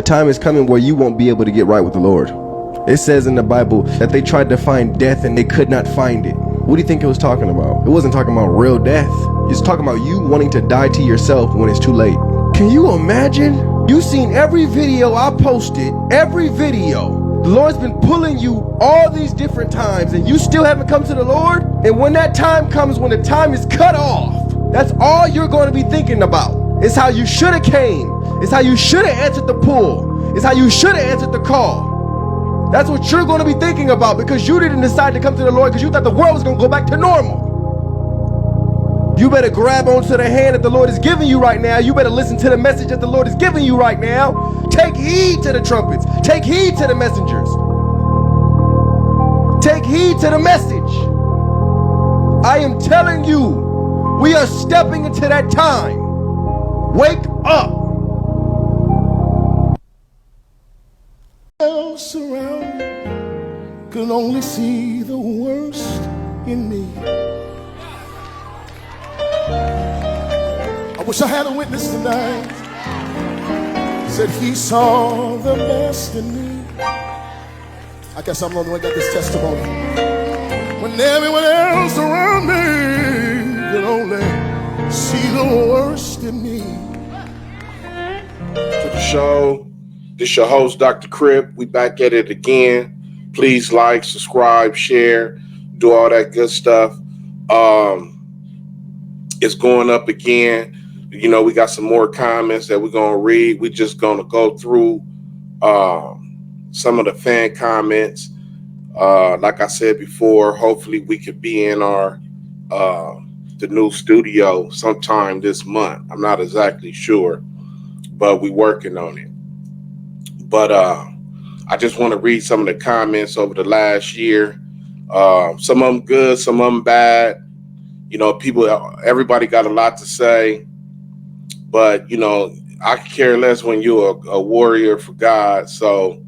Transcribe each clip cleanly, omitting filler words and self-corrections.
The time is coming where you won't be able to get right with the Lord. It says in the Bible that they tried to find death and they could not find it. What do you think it was talking about? It wasn't talking about real death. It's talking about you wanting to die to yourself when it's too late. Can you imagine? You've seen every video I posted, every video. The Lord's been pulling you all these different times and you still haven't come to the Lord? And when that time comes, when the time is cut off, that's all you're going to be thinking about. It's how you should have came. It's how you should have answered the pull. It's how you should have answered the call. That's what you're going to be thinking about because you didn't decide to come to the Lord because you thought the world was going to go back to normal. You better grab onto the hand that the Lord is giving you right now. You better listen to the message that the Lord is giving you right now. Take heed to the trumpets. Take heed to the messengers. Take heed to the message. I am telling you, we are stepping into that time. Wake up. Else around me can only see the worst in me. I wish I had a witness tonight. Said he saw the best in me. I guess I'm the only one that got this testimony. When everyone else around me can only see the worst in me. To the show. This your host, Dr. Crip. We back at it again. Please like, subscribe, share, do all that good stuff. It's going up again. You know, we got some more comments that we're going to read. We're just going to go through some of the fan comments. Like I said before, hopefully we could be in our the new studio sometime this month. I'm not exactly sure, but we're working on it. But I just want to read some of the comments over the last year. Some of them good, some of them bad. You know, everybody got a lot to say. But, you know, I care less when you're a warrior for God. So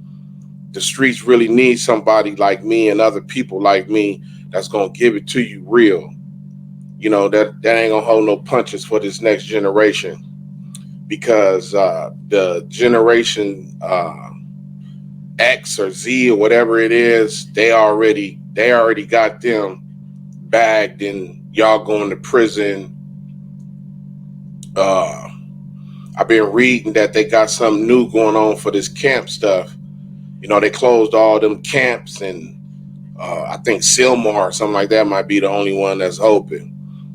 the streets really need somebody like me and other people like me that's going to give it to you real. You know, that ain't going to hold no punches for this next generation. Because the generation X or Z or whatever it is, they already got them bagged and y'all going to prison. I've been reading that they got something new going on for this camp stuff. You know, they closed all them camps and I think Silmar or something like that might be the only one that's open.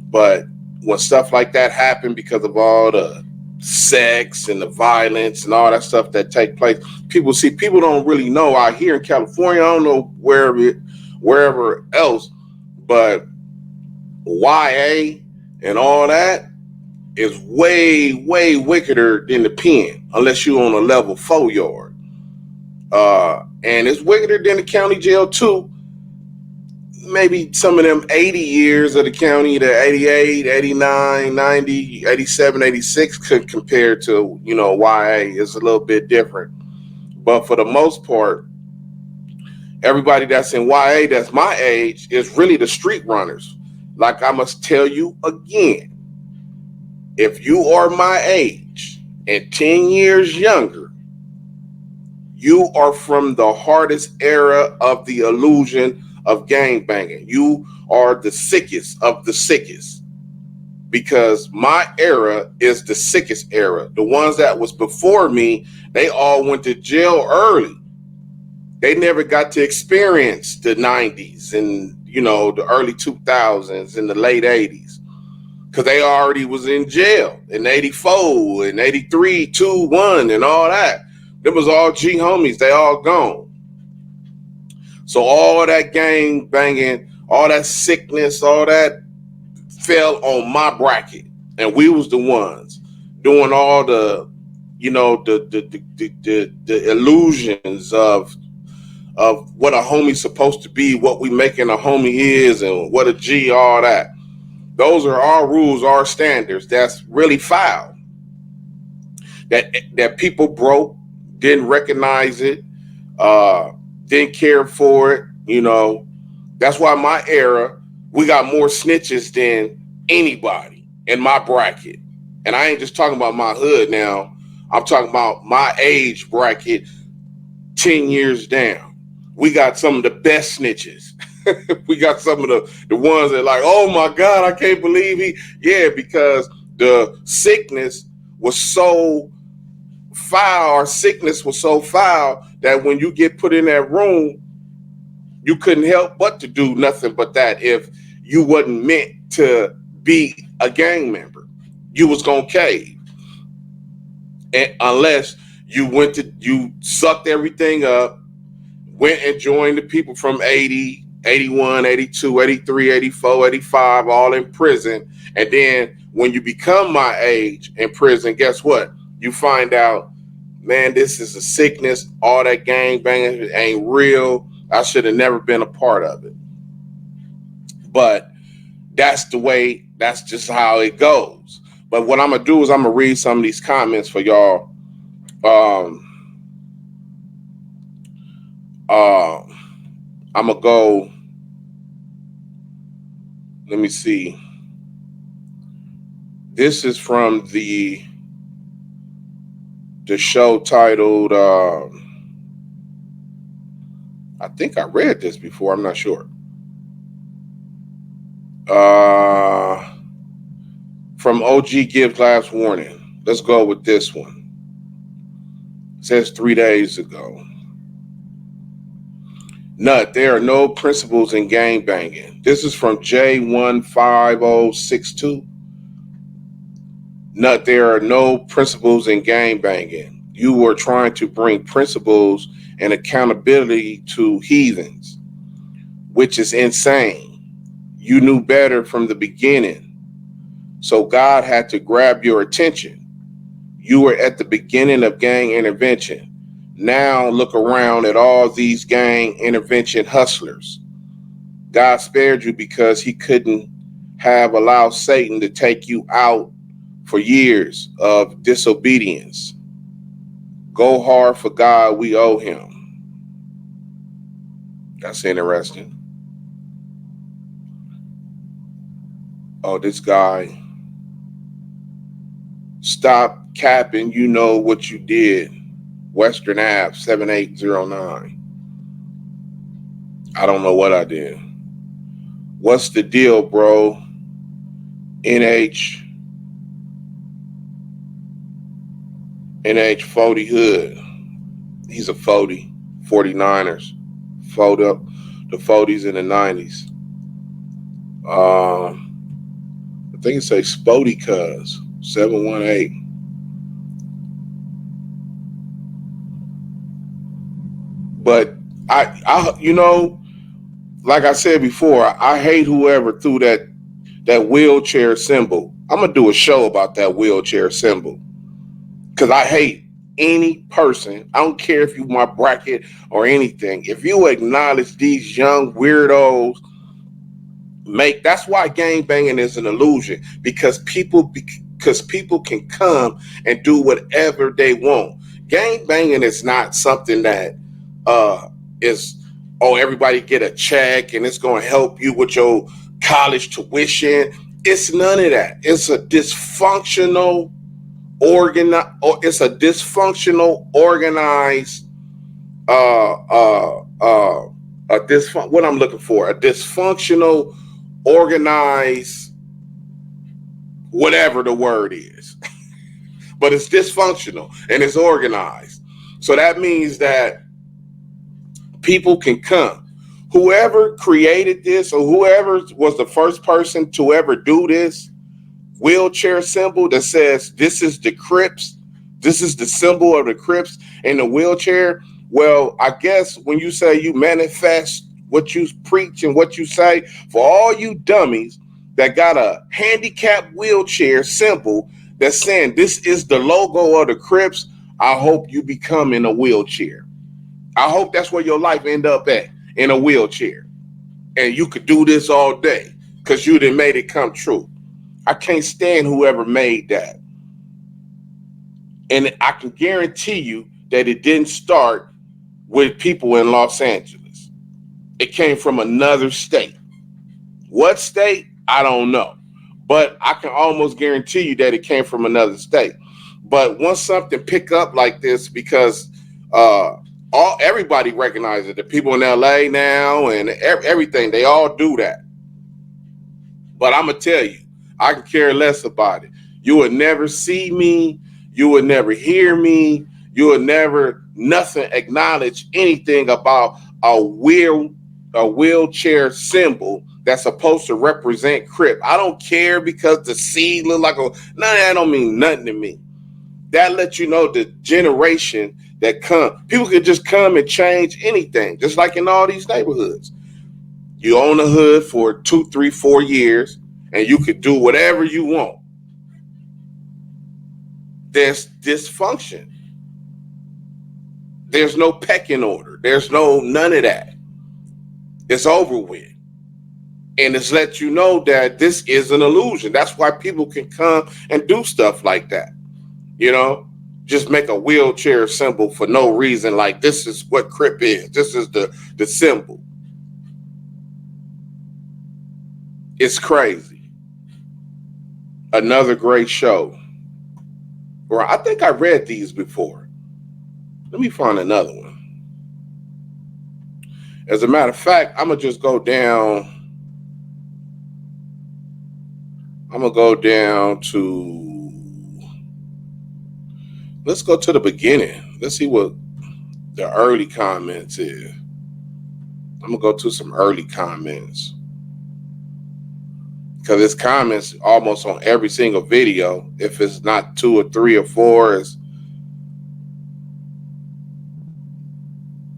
But when stuff like that happen because of all the sex and the violence and all that stuff that take place, people don't really know out here in California. I don't know wherever else, but YA and all that is way, way wickeder than the pen, unless you're on a level 4 yard. And it's wickeder than the county jail too. Maybe some of them 80 years of the county, the 88, 89, 90, 87, 86 could compare to, you know, YA is a little bit different. But for the most part, everybody that's in YA that's my age is really the street runners. Like I must tell you again, if you are my age and 10 years younger, you are from the hardest era of the illusion of gangbanging. You are the sickest of the sickest, because my era is the sickest era. The ones that was before me, they all went to jail early. They never got to experience the 90s and, you know, the early 2000s and the late 80s, because they already was in jail in 84 and 83, 2, 1 and all that. Them was all G homies. They all gone. So all that gang banging, all that sickness, all that fell on my bracket. And we was the ones doing all the, you know, the illusions of what a homie's supposed to be, what we making a homie is, and what a G, all that. Those are our rules, our standards. That's really foul. That people broke, didn't recognize it, didn't care for it. You know, that's why my era, we got more snitches than anybody in my bracket. And I ain't just talking about my hood now. I'm talking about my age bracket, 10 years down. We got some of the best snitches. We got some of the ones that like, oh my God, I can't believe he. Yeah, because the sickness was so foul, our sickness was so foul that when you get put in that room, you couldn't help but to do nothing but that if you wasn't meant to be a gang member. You was gonna cave. And unless you sucked everything up, went and joined the people from 80, 81, 82, 83, 84, 85, all in prison. And then when you become my age in prison, guess what? You find out, man, this is a sickness. All that gang banging ain't real. I should have never been a part of it. But that's the way, that's just how it goes. But what I'm going to do is I'm going to read some of these comments for y'all. I'm going to go, let me see. This is from the show titled, I think I read this before, I'm not sure. From OG Gives Last Warning. Let's go with this one. It says 3 days ago. Nut, there are no principles in gang banging. This is from J15062. Nut, there are no principles in gang banging. You were trying to bring principles and accountability to heathens, which is insane. You knew better from the beginning. So God had to grab your attention. You were at the beginning of gang intervention. Now look around at all these gang intervention hustlers. God spared you because he couldn't have allowed Satan to take you out for years of disobedience. Go hard for God, we owe him. That's interesting. Oh, this guy. Stop capping, you know what you did. Western Ave 7809. I don't know what I did. What's the deal, bro? NH 40 Hood. He's a 40. 49ers. Fold up the 40s and the 90s. I think it says Spody Cuz 718. But I you know, like I said before, I hate whoever threw that wheelchair symbol. I'm gonna do a show about that wheelchair symbol because I hate any person. I don't care if you my bracket or anything. If you acknowledge these young weirdos, that's why gang banging is an illusion, because people can come and do whatever they want. Gang banging is not something that is, oh, everybody get a check and it's going to help you with your college tuition. It's none of that. It's a dysfunctional organized what I'm looking for, a dysfunctional organized, whatever the word is. But it's dysfunctional and it's organized. So that means that people can come. Whoever created this or whoever was the first person to ever do this wheelchair symbol that says this is the Crips, this is the symbol of the Crips in the wheelchair. Well, I guess when you say you manifest what you preach and what you say, for all you dummies that got a handicapped wheelchair symbol that's saying this is the logo of the Crips, I hope you become in a wheelchair. I hope that's where your life end up at, in a wheelchair. And you could do this all day because you done made it come true. I can't stand whoever made that. And I can guarantee you that it didn't start with people in Los Angeles. It came from another state. What state? I don't know. But I can almost guarantee you that it came from another state. But once something pick up like this, because everybody recognizes it. The people in LA now and everything, they all do that. But I'm gonna tell you, I can care less about it. You would never see me. You would never hear me. You would never nothing acknowledge anything about a wheelchair symbol that's supposed to represent Crip. I don't care because the C look like a none of that don't mean nothing to me. That lets you know the generation that come. People can just come and change anything, just like in all these neighborhoods. You own a hood for 2, 3, 4 years, and you could do whatever you want. There's dysfunction. There's no pecking order. There's none of that. It's over with. And it's let you know that this is an illusion. That's why people can come and do stuff like that. You know, just make a wheelchair symbol for no reason. Like, this is what Crip is. This is the symbol. It's crazy. Another great show. Well, I think I read these before. Let me find another one. As a matter of fact, I'm going to just go down. I'm going to go down to, let's go to the beginning. Let's see what the early comments is. I'm going to go to some early comments. Because it's comments almost on every single video. If it's not 2 or 3 or 4, it's...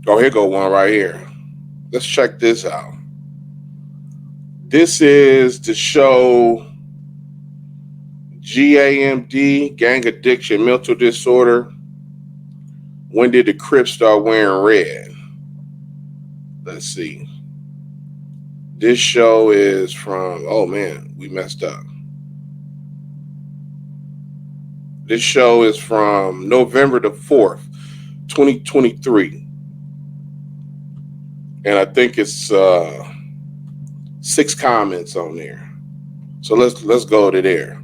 Oh, here go one right here. Let's check this out. This is the show GAMD, Gang Addiction, Mental Disorder. When did the Crips start wearing red? Let's see. This show is from, oh man, we messed up. This show is from November the 4th, 2023. And I think it's 6 comments on there. So let's go to there.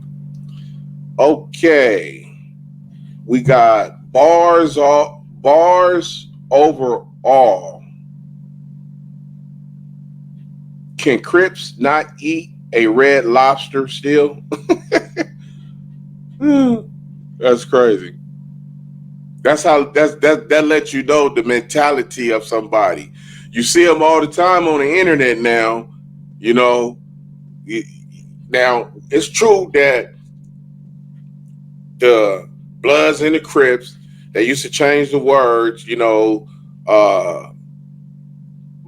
Okay. We got bars overall. Can Crips not eat a red lobster still? That's crazy. That lets you know the mentality of somebody. You see them all the time on the internet now. You know, now it's true that the Bloods and the Crips, they used to change the words. You know,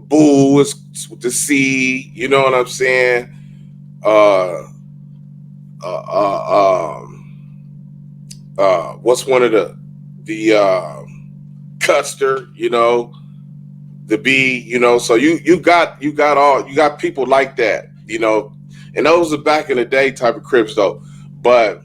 boo is with the C. You know what I'm saying? What's one of the Custer? You know. The B, you know, so you got people like that, you know, and those are back in the day type of Crips though. But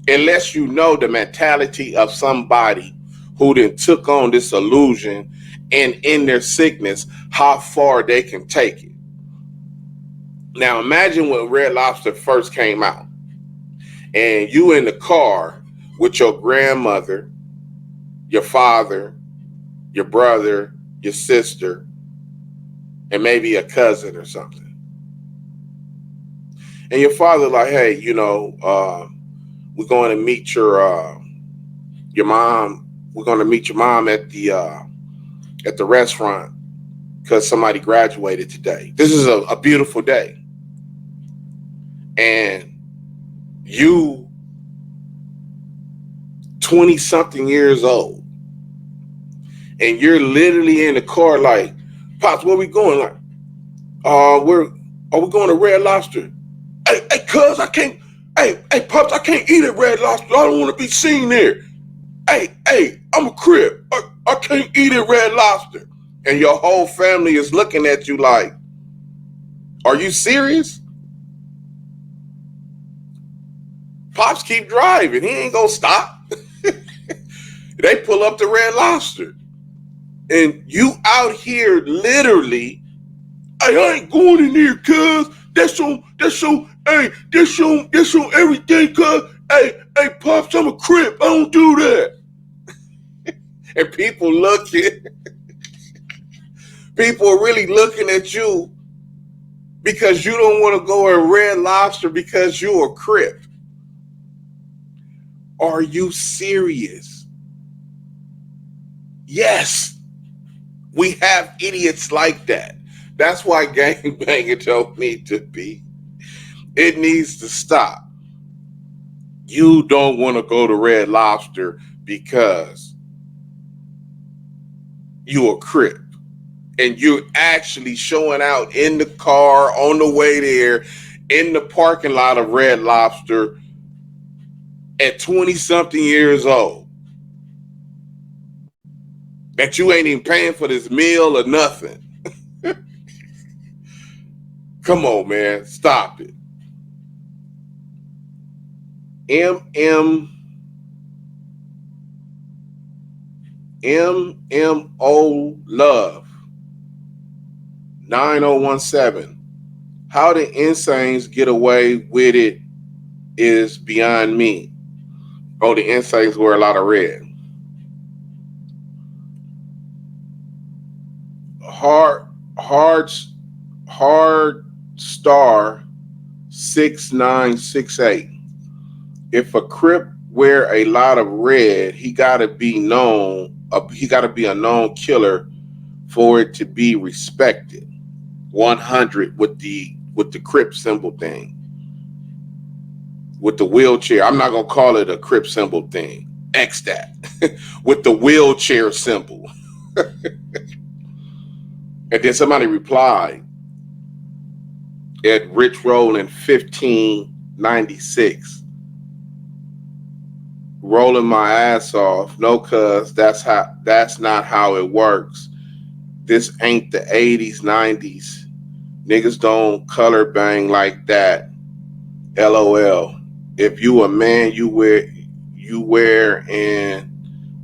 unless you know the mentality of somebody who then took on this illusion and in their sickness, how far they can take it. Now imagine when Red Lobster first came out and you in the car with your grandmother, your father, your brother, your sister, and maybe a cousin or something. And your father like, hey, you know, we're going to meet your mom. We're going to meet your mom at the restaurant because somebody graduated today. This is a beautiful day. And you 20-something years old, and you're literally in the car like, Pops, where we going? Like, are we going to Red Lobster? Hey, cuz, I can't, hey, Pops, I can't eat at Red Lobster. I don't want to be seen there. Hey, I'm a Crip. I can't eat at Red Lobster. And your whole family is looking at you like, are you serious? Pops keep driving. He ain't gonna stop. They pull up to Red Lobster. And you out here literally, hey, I ain't going in there, cuz. That's on everything, cuz. hey, Pops, I'm a Crip. I don't do that. And people are really looking at you because you don't want to go in Red Lobster because you're a Crip. Are you serious? Yes, we have idiots like that. That's why gangbanging don't need to be. It needs to stop. You don't want to go to Red Lobster because you're a Crip. And you're actually showing out in the car on the way there in the parking lot of Red Lobster at 20-something years old. That you ain't even paying for this meal or nothing. Come on, man. Stop it. MMO Love 9017. How the Insanes get away with it is beyond me. Oh, the Insanes wear a lot of red. Hard star 6968. If a Crip wear a lot of red, he gotta be known. He gotta be a known killer for it to be respected. 100 with the Crip symbol thing. With the wheelchair. I'm not gonna call it a Crip symbol thing. X that. With the wheelchair symbol. And then somebody replied at Rich Rollin 1596. Rolling my ass off. No, cuz that's not how it works. This ain't the 80s, 90s. Niggas don't color bang like that. LOL. If you a man, you wear and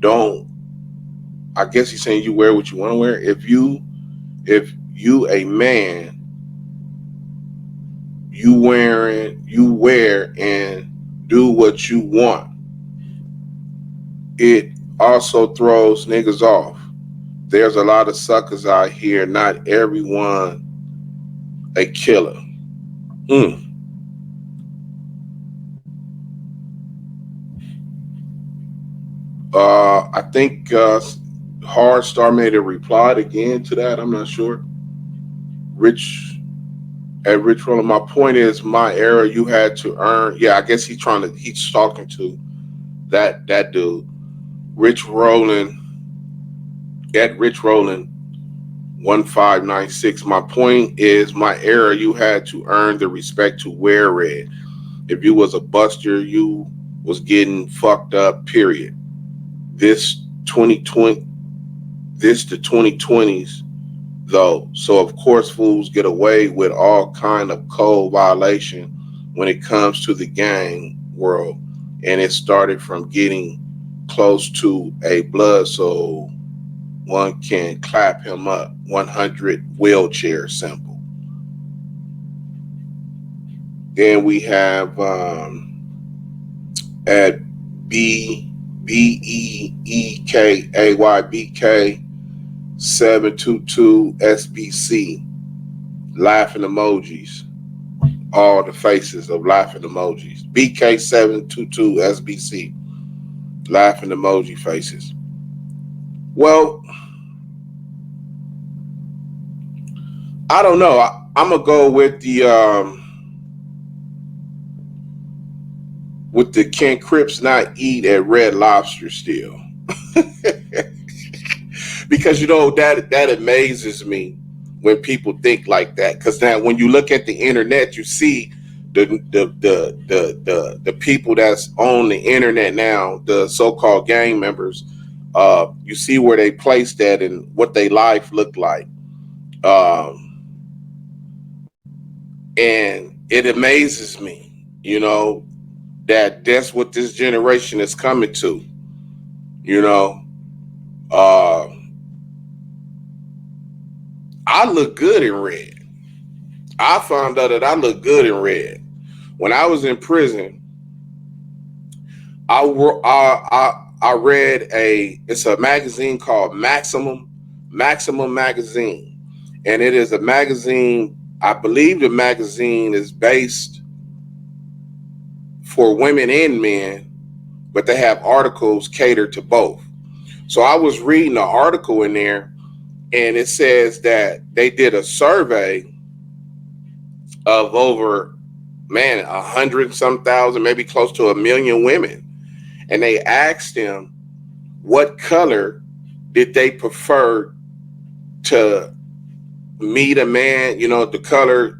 don't. I guess he's saying you wear what you want to wear. If you a man, you wear and do what you want. It also throws niggas off. There's a lot of suckers out here. Not everyone a killer. I think Hard Star made a reply again to that. I'm not sure. Rich Roller. My point is, my era, you had to earn. Yeah, I guess he's talking to that dude. Rich Rollin at Rich Rollin 1596. My point is, my era, you had to earn the respect to wear red. If you was a buster, you was getting fucked up, period. This the 2020s though. So of course fools get away with all kind of code violation when it comes to the gang world. And it started from getting close to a blood so one can clap him up. 100 wheelchair symbol. Then we have at BEEKAYBK 722 SBC laughing emojis. All the faces of laughing emojis. BK 722 SBC laughing emoji faces. Well, I don't know. I'm gonna go with the can Crips not eat at Red Lobster still. Because that amazes me when people think like that. Because now when you look at the internet, you see the people that's on the internet now, the so-called gang members. You see where they placed that and what their life looked like. And it amazes me, that's what this generation is coming to. I look good in red. I found out that I look good in red. When I was in prison, I read it's a magazine called Maximum Magazine, and it is a magazine. I believe the magazine is based for women and men, but they have articles catered to both. So I was reading an article in there, and it says that they did a survey of over, man, 100-some thousand, maybe close to 1 million women. And they asked them what color did they prefer to meet a man, the color,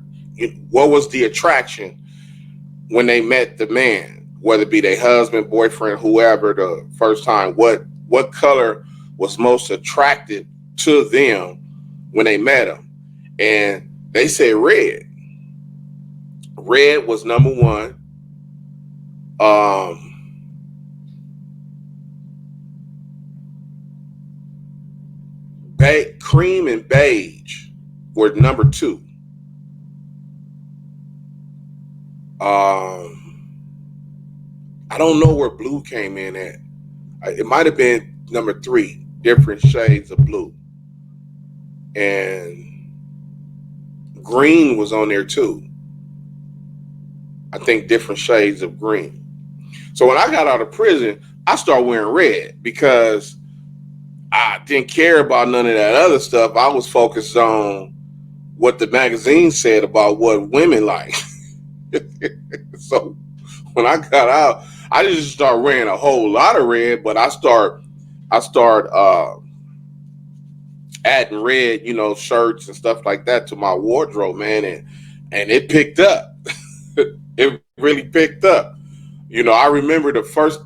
what was the attraction when they met the man, whether it be their husband, boyfriend, whoever, the first time, what color was most attractive to them when they met him. And they said red. Red was number one. Cream and beige were number two. I don't know where blue came in at. It might have been number three, different shades of blue. And green was on there too. I think different shades of green. So when I got out of prison, I started wearing red because I didn't care about none of that other stuff. I was focused on what the magazine said about what women like. So when I got out, I just started wearing a whole lot of red, but I start adding red, shirts and stuff like that to my wardrobe, man, and it picked up. It really picked up. I remember the first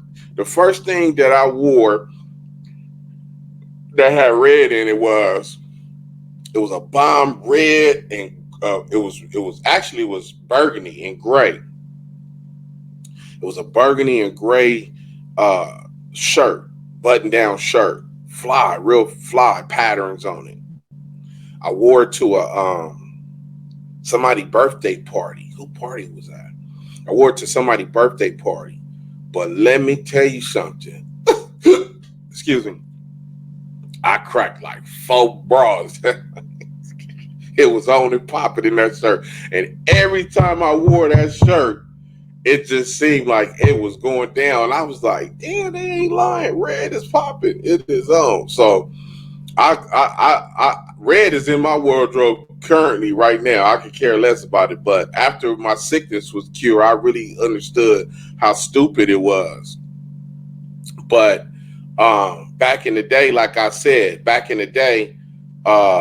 thing that I wore that had red in it was a bomb red, and it was burgundy and gray. It was a burgundy and gray shirt, button down shirt, real fly patterns on it. I wore it to a somebody's birthday party. Who party was that? I wore it to somebody's birthday party. But let me tell you something. Excuse me. I cracked like 4 bras. It was on and popping in that shirt. And every time I wore that shirt, it just seemed like it was going down. I was like, damn, they ain't lying. Red is popping. It is on. So I red is in my wardrobe currently right now. I could care less about it. But after my sickness was cured, I really understood how stupid it was. But back in the day, like I said,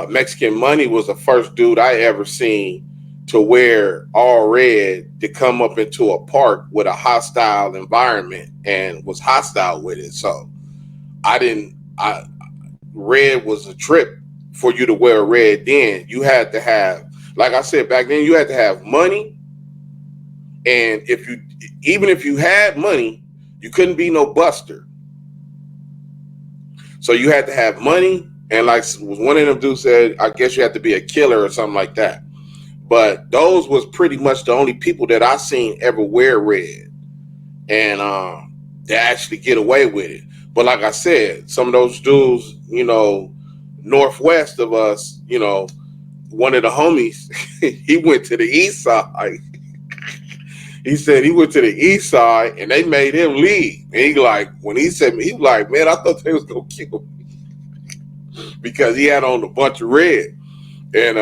Mexican Money was the first dude I ever seen to wear all red to come up into a park with a hostile environment and was hostile with it. So red was a trip for you to wear red then. You had to have, like I said, back then you had to have money. And even if you had money, you couldn't be no buster. So you had to have money. And like one of them dudes said, I guess you had to be a killer or something like that. But those was pretty much the only people that I seen ever wear red. And they actually get away with it. But like I said, some of those dudes, northwest of us, one of the homies, he went to the east side. He said he went to the east side and they made him leave. And when he said me, he was like, man, I thought they was going to kill me. Because he had on a bunch of red. And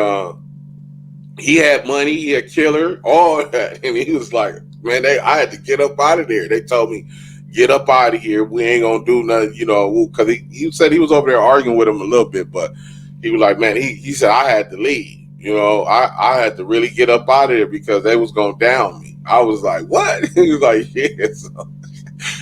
he had money, he had killer, all that. And he was like, man, I had to get up out of there. They told me, get up out of here. We ain't going to do nothing, because he said he was over there arguing with him a little bit. But he was like, man, he said, I had to leave. I had to really get up out of there because they was going to down me. I was like, what? He was like, yeah. So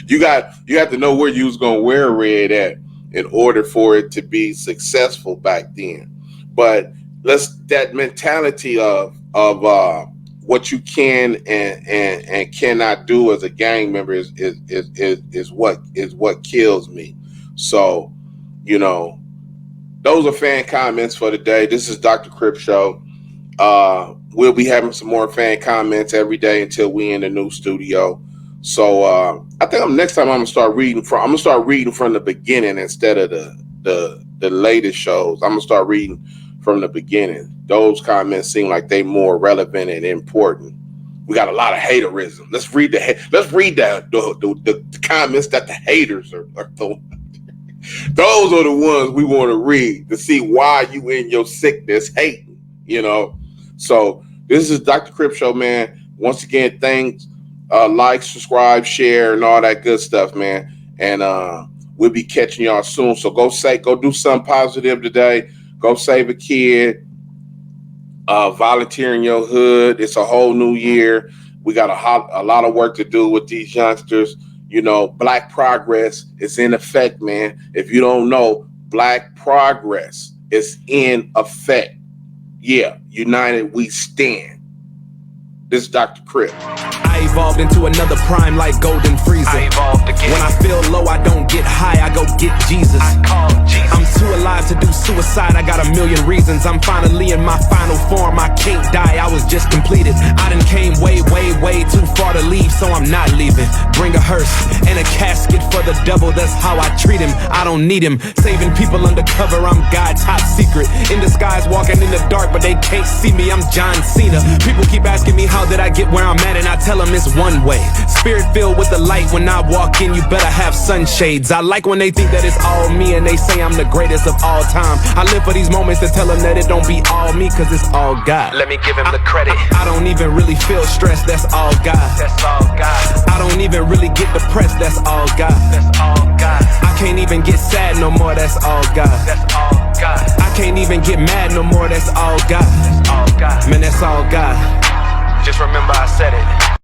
you have to know where you was going to wear red at in order for it to be successful back then. But that mentality of what you can and cannot do as a gang member is what kills me. So, those are fan comments for today. This is Dr. Crip Show. We'll be having some more fan comments every day until we in the new studio. So I think next time I'm gonna start reading from the beginning instead of the latest shows. I'm gonna start reading from the beginning. Those comments seem like they more relevant and important. We got a lot of haterism. Let's read the comments that the haters are throwing. Those are the ones we want to read to see why you in your sickness hating, you know. So this is Dr. Crip Show, man. Once again, thanks. Like, subscribe, share, and all that good stuff, man. And we'll be catching y'all soon. So go do something positive today. Go save a kid. Volunteer in your hood. It's a whole new year. We got a lot of work to do with these youngsters. You know, Black Progress is in effect, man. If you don't know, Black Progress is in effect. Yeah, united we stand. This is Dr. Crip. I evolved into another prime like Golden Freezer. I evolved again. When I feel low, I don't get high, I go get Jesus. I call Jesus. I'm too alive to do suicide, I got a million reasons. I'm finally in my final form, I can't die, I was just completed. I done came way, way, way too far to leave, so I'm not leaving. Bring a hearse and a casket for the devil, that's how I treat him. I don't need him, saving people undercover, I'm God's top secret. In disguise, walking in the dark, but they can't see me, I'm John Cena. People keep asking me how did I get where I'm at, and I tell them it's one way. Spirit filled with the light, when I walk in, you better have sunshades. I like when they think that it's all me, and they say I'm the greatest of all time. I live for these moments to tell them that it don't be all me, cause it's all God. Let me give him the credit. I don't even really feel stressed, that's all God. That's all God. I don't even really get depressed, that's all God. That's all God. I can't even get sad no more, that's all God. That's all God. I can't even get mad no more, that's all God. That's all God. Man, that's all God. Just remember I said it.